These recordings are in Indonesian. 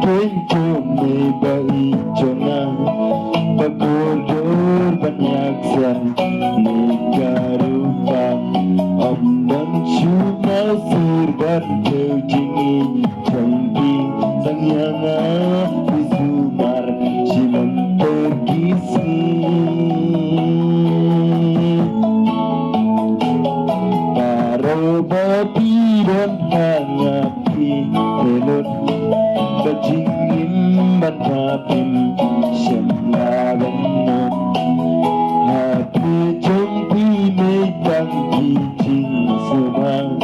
Kenjo may baijo na pagurur banyagsan ni karupa Amdan cuma serban kejingin Jangki sangyanga disumar silang tergisi Paro babi dan hangapi telur Bajingin batapin Syamlagan mo Hati jompi may tangkijing sumang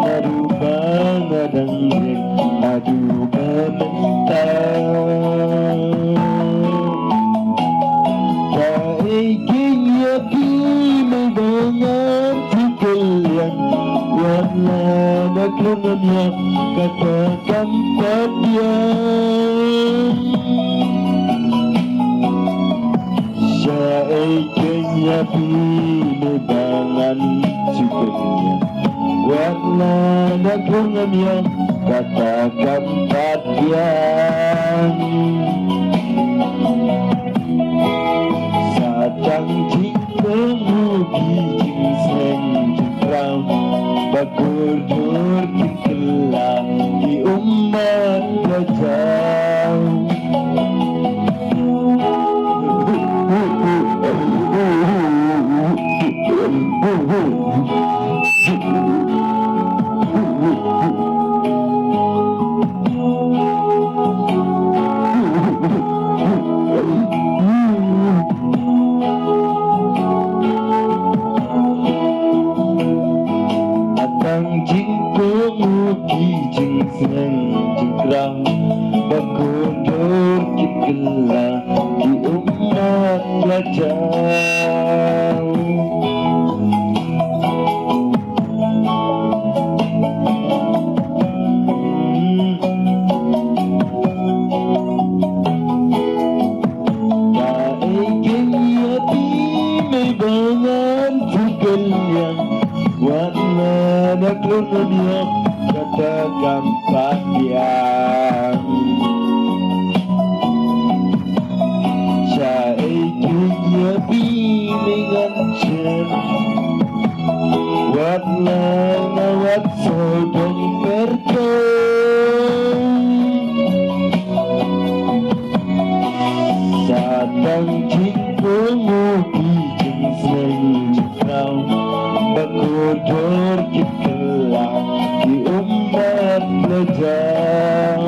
Narupa ngadangin Aduba mentang Kaiking yapi may bangan Tikalian Wala naglungan niya Katakan padian Siya ay kanya pinibangan Sikanya Wala naglungan niya Katakan padian Sadang jingkong gijing jingkrang Bagurdur kikela di umat gajah Bagurdur kikela di umat gajah Kaiking yapi may bangan Sikanya wala naglungan niya Katakan padian Siya ay kinyabi may ngansyan Wala nawat sodong merto Satang jingko mo bijing seng jikraw Bagurdur kikela di umat gajah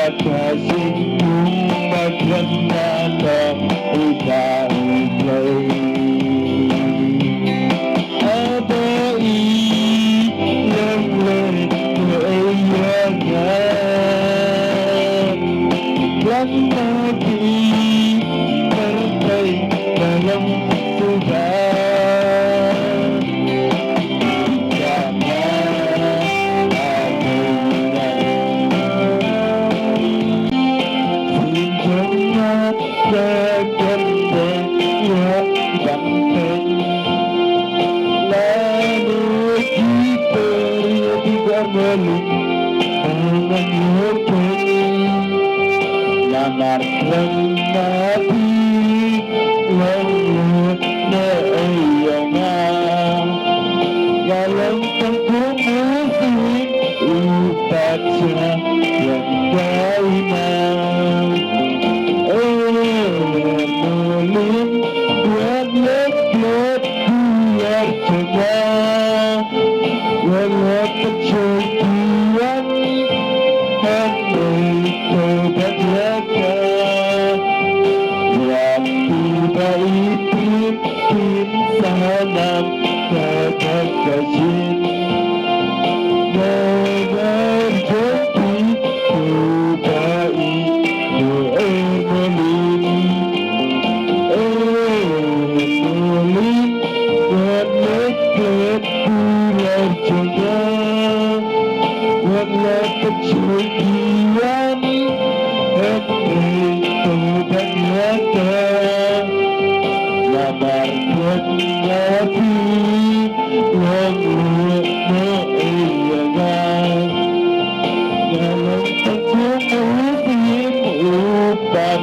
Kasih bagian nada udah Abai yang lewayangan Dan lagi partai dalam Tuhan Namar nabi lalu neayongan Galang tengkumusin upatnya yang kaiman Mulin buat leg-leg biar cegah Walau kecokian Handai tobat jaga Yang tiba itu Sabar kenyapi mengiyakan dalam terjun upat